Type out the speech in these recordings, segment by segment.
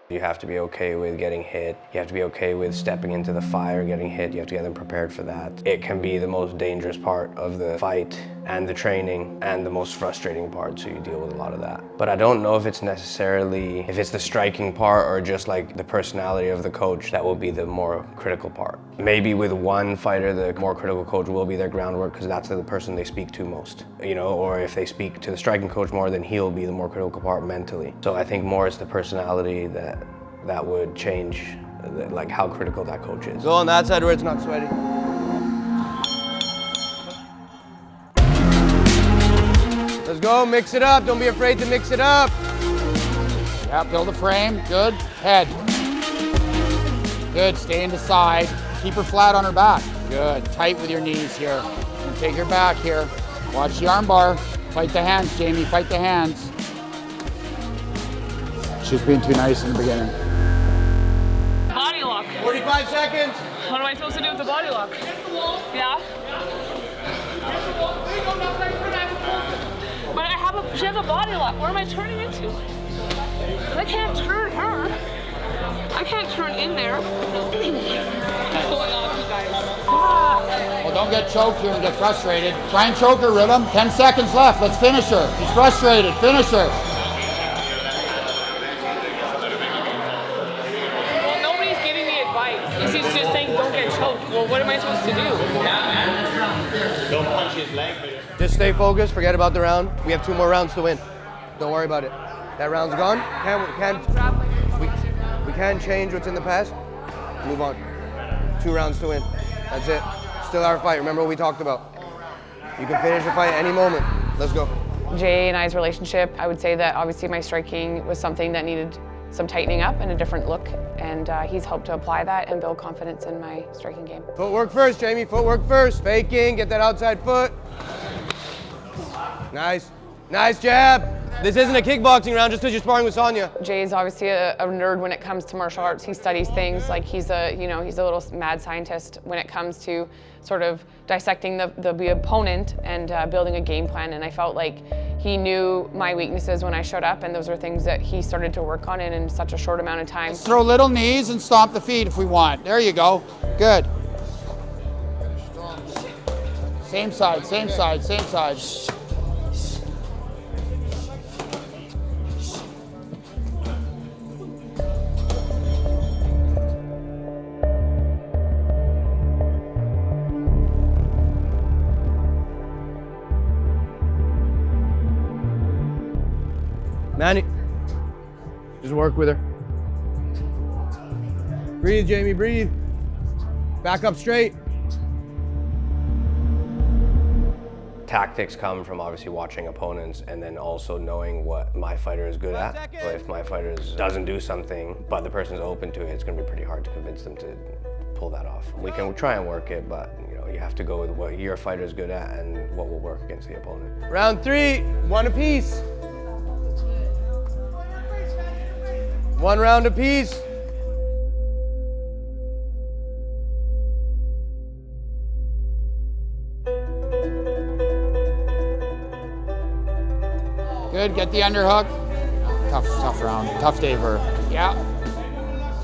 You have to be okay with getting hit. You have to be okay with stepping into the fire, getting hit. You have to get them prepared for that. It can be the most dangerous part of the fight and the training and the most frustrating part, so you deal with a lot of that. But I don't know if it's necessarily, if it's the striking part or just like the personality of the coach that will be the more critical part. Maybe with one fighter, the more critical coach will be their groundwork because that's the person they speak to most, you know, or if they speak to the striking coach more, then he'll be the more critical part mentally. So I think more it's the personality that would change, like how critical that coach is. Go on that side where it's not sweaty. Let's go, mix it up. Don't be afraid to mix it up. Yeah, build a frame, good. Head. Good, stay in the side. Keep her flat on her back. Good, tight with your knees here. And take her back here. Watch the arm bar. Fight the hands, Jamie, fight the hands. She's being too nice in the beginning. Body lock. 45 seconds. What am I supposed to do with the body lock? Yeah? But she has a body lock. What am I turning into? I can't turn her. I can't turn in there. What's going on, you guys? Well, don't get choked here and get frustrated. Try and choke her, Rhythm. 10 seconds left. Let's finish her. She's frustrated. Finish her. Well, nobody's giving me advice. He's just saying don't get choked. Well, what am I supposed to do? Don't punch his leg. Just stay focused, forget about the round. We have 2 more rounds to win. Don't worry about it. That round's gone. We can't change what's in the past. Move on. 2 rounds to win. That's it. Still our fight. Remember what we talked about. You can finish the fight at any moment. Let's go. Jay and I's relationship, I would say that obviously my striking was something that needed some tightening up and a different look, and he's helped to apply that and build confidence in my striking game. Footwork first, Jamie. Footwork first. Faking, get that outside foot. Nice. Nice jab. This isn't a kickboxing round just because you're sparring with Sonia. Jay's obviously a nerd when it comes to martial arts. He studies things like he's a little mad scientist when it comes to sort of dissecting the opponent and building a game plan. And I felt like he knew my weaknesses when I showed up, and those are things that he started to work on in such a short amount of time. Let's throw little knees and stomp the feet if we want. There you go. Good. Same side, same side, same side. Manny, just work with her. Breathe, Jamie, breathe. Back up straight. Tactics come from obviously watching opponents and then also knowing what my fighter is good at. So if my fighter doesn't do something, but the person's open to it, it's gonna be pretty hard to convince them to pull that off. We can try and work it, but you have to go with what your fighter is good at and what will work against the opponent. Round 3, 1 apiece. 1 round apiece. Good, get the underhook. Tough round, tough day for her. Yeah.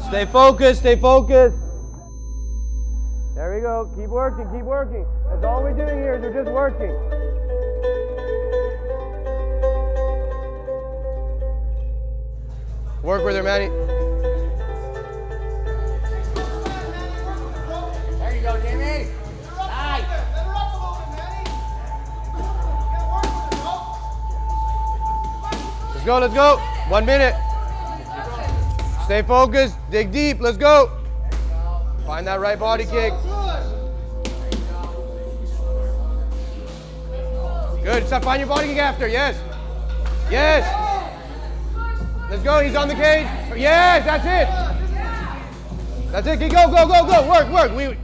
Stay focused, stay focused. There we go, keep working, keep working. That's all we're doing here is we're just working. Work with her, Manny. There you go, Jamie. Nice. Let's go, let's go. 1 minute. Stay focused, dig deep, let's go. Find that right body kick. Good, stop, find your body kick after, yes. Yes. Let's go, he's on the cage. Yes, that's it. That's it, go, go, go, go, work.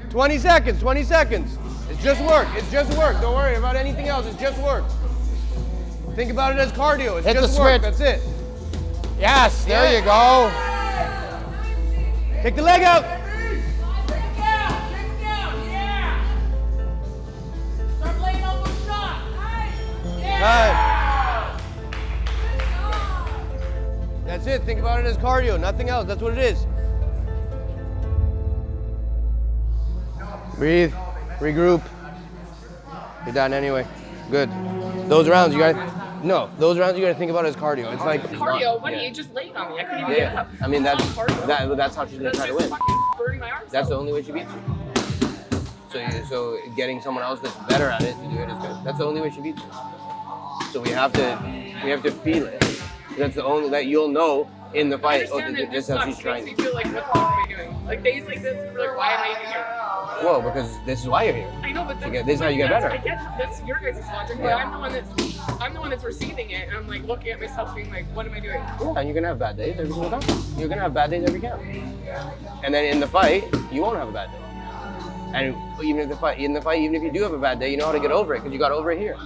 20 seconds, 20 seconds. It's just work, Don't worry about anything else, it's just work. Think about it as cardio, it's just work, that's it. Yes, there you go. Kick the leg out. Take it down, yeah. Start laying on those shots. Yeah. That's it. Think about it as cardio, nothing else. That's what it is. Breathe, regroup. You're done anyway. Good. Those rounds you gotta think about as cardio. It's like Cardio? What are you just laying on me? I couldn't even get up. I mean That's not cardio. that's how she's gonna try to win. Fucking burning my arms That's out. the only way she beats you. So getting someone else that's better at it to do it is good. That's the only way she beats you. So we have to feel it. That's the only that you'll know in the I fight. understand that This this is how sucks. she's Makes trying. me feel like, what the fuck am I doing? Like days like this, we're like, why am I even here? Well, because this is why you're here. I know, but This is how you get better. I get that's your guys' logic, but I'm the one that's receiving it, and I'm like looking at myself, being like, what am I doing? Yeah, and you're gonna have bad days every single time. You're gonna have bad days every count. And then in the fight, you won't have a bad day. And even if you do have a bad day, you know how to get over it because you got over it here.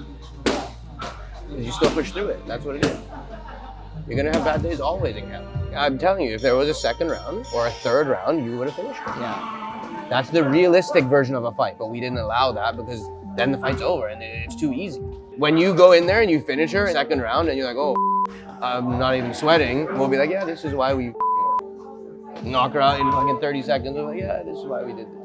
Because you still push through it. That's what it is. You're gonna have bad days always in camp. I'm telling you, if there was a second round or a third round, you would have finished it. Yeah. That's the realistic version of a fight, but we didn't allow that because then the fight's over and it's too easy. When you go in there and you finish her second round and you're like, oh, I'm not even sweating, we'll be like, yeah, this is why we knock her out in fucking 30 seconds. We're like, yeah, this is why we did this.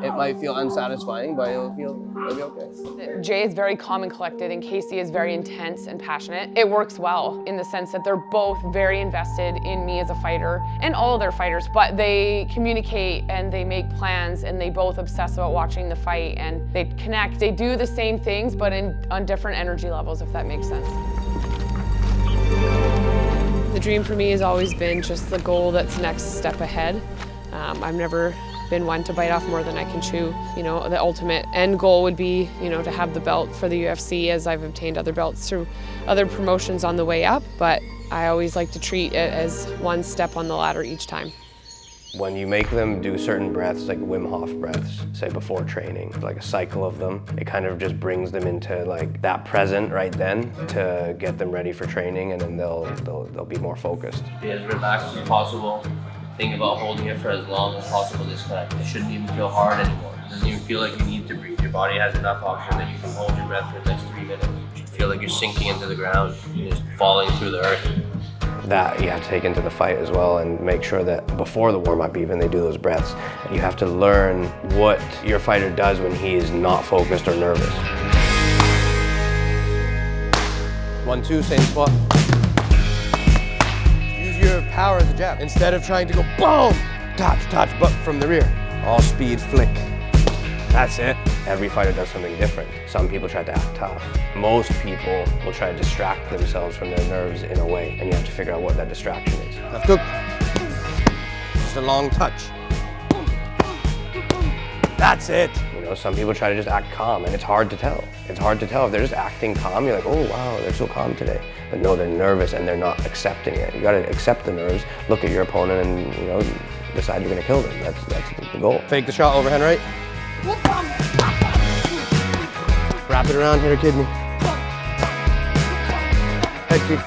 It might feel unsatisfying, but it'll be okay. Jay is very calm and collected, and Casey is very intense and passionate. It works well in the sense that they're both very invested in me as a fighter and all of their fighters, but they communicate and they make plans and they both obsess about watching the fight and they connect. They do the same things, but on different energy levels, if that makes sense. The dream for me has always been just the goal that's next step ahead. I've never been one to bite off more than I can chew. You know, the ultimate end goal would be, you know, to have the belt for the UFC, as I've obtained other belts through other promotions on the way up, but I always like to treat it as one step on the ladder each time. When you make them do certain breaths, like Wim Hof breaths, say before training, like a cycle of them, it kind of just brings them into like that present right then to get them ready for training, and then they'll be more focused. Be as relaxed as possible. Think about holding it for as long as possible. This kind of, it shouldn't even feel hard anymore. It doesn't even feel like you need to breathe. Your body has enough oxygen that you can hold your breath for the next 3 minutes. You should feel like you're sinking into the ground. You're just falling through the earth. That you have to take into the fight as well, and make sure that before the warm-up even they do those breaths. You have to learn what your fighter does when he is not focused or nervous. 1, 2, same spot. Use your power as a jab. Instead of trying to go boom, touch, but from the rear. All speed, flick. That's it. Every fighter does something different. Some people try to act tough. Most people will try to distract themselves from their nerves in a way, and you have to figure out what that distraction is. Left hook. Just a long touch. That's it. You know, some people try to just act calm, and it's hard to tell. It's hard to tell if they're just acting calm. You're like, oh wow, they're so calm today. But no, they're nervous and they're not accepting it. You gotta accept the nerves, look at your opponent, and you know, decide you're gonna kill them. That's the goal. Fake the shot, overhand right. Wrap it around, hit her kidney. Head kick.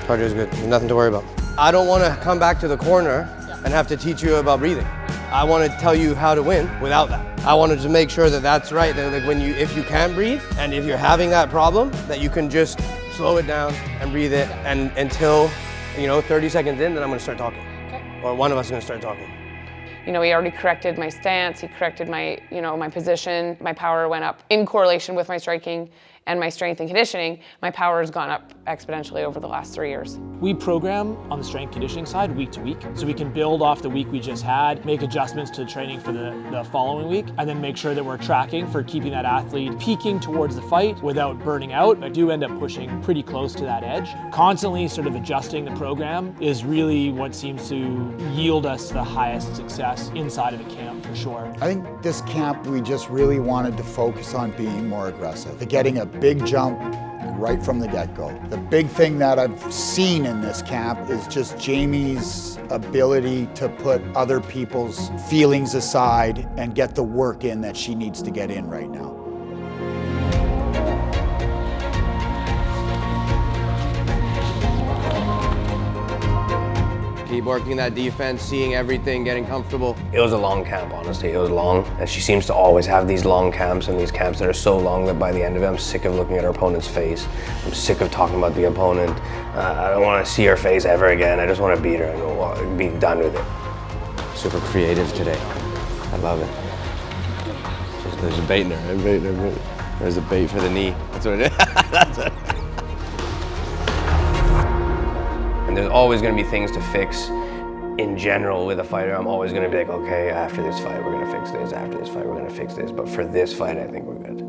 Cardio is good. There's nothing to worry about. I don't want to come back to the corner and have to teach you about breathing. I want to tell you how to win without that. I wanted to make sure that that's right. That like if you can't breathe and if you're having that problem, that you can just slow it down and breathe it, and until 30 seconds in, then I'm going to start talking. Okay. Or one of us is going to start talking. You know, he already corrected my stance, he corrected my, my position, my power went up in correlation with my striking and my strength and conditioning. My power has gone up exponentially over the last 3 years. We program on the strength conditioning side week to week, so we can build off the week we just had, make adjustments to the training for the following week, and then make sure that we're tracking for keeping that athlete peaking towards the fight without burning out. I do end up pushing pretty close to that edge. Constantly sort of adjusting the program is really what seems to yield us the highest success inside of a camp, for sure. I think this camp, we just really wanted to focus on being more aggressive, getting a big jump right from the get-go. The big thing that I've seen in this camp is just Jamie's ability to put other people's feelings aside and get the work in that she needs to get in right now. Keep working that defense, seeing everything, getting comfortable. It was a long camp, honestly. It was long, and she seems to always have these long camps and these camps that are so long that by the end of it, I'm sick of looking at her opponent's face. I'm sick of talking about the opponent. I don't want to see her face ever again. I just want to beat her and be done with it. Super creative today. I love it. There's a bait in there. There's a bait for the knee. That's what it is. That's it. And there's always going to be things to fix in general with a fighter. I'm always going to be like, okay, after this fight, we're going to fix this. After this fight, we're going to fix this. But for this fight, I think we're good.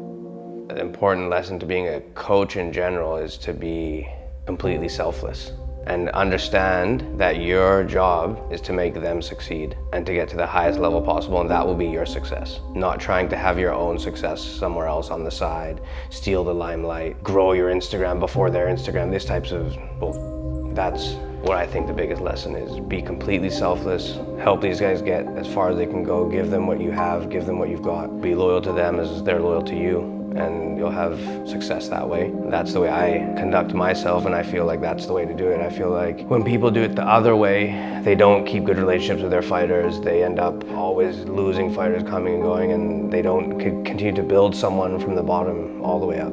An important lesson to being a coach in general is to be completely selfless and understand that your job is to make them succeed and to get to the highest level possible, and that will be your success. Not trying to have your own success somewhere else on the side, steal the limelight, grow your Instagram before their Instagram, these types of, well, that's what I think the biggest lesson is. Be completely selfless, help these guys get as far as they can go, give them what you have, give them what you've got. Be loyal to them as they're loyal to you, and you'll have success that way. That's the way I conduct myself, and I feel like that's the way to do it. I feel like when people do it the other way, they don't keep good relationships with their fighters. They end up always losing fighters coming and going, and they don't continue to build someone from the bottom all the way up.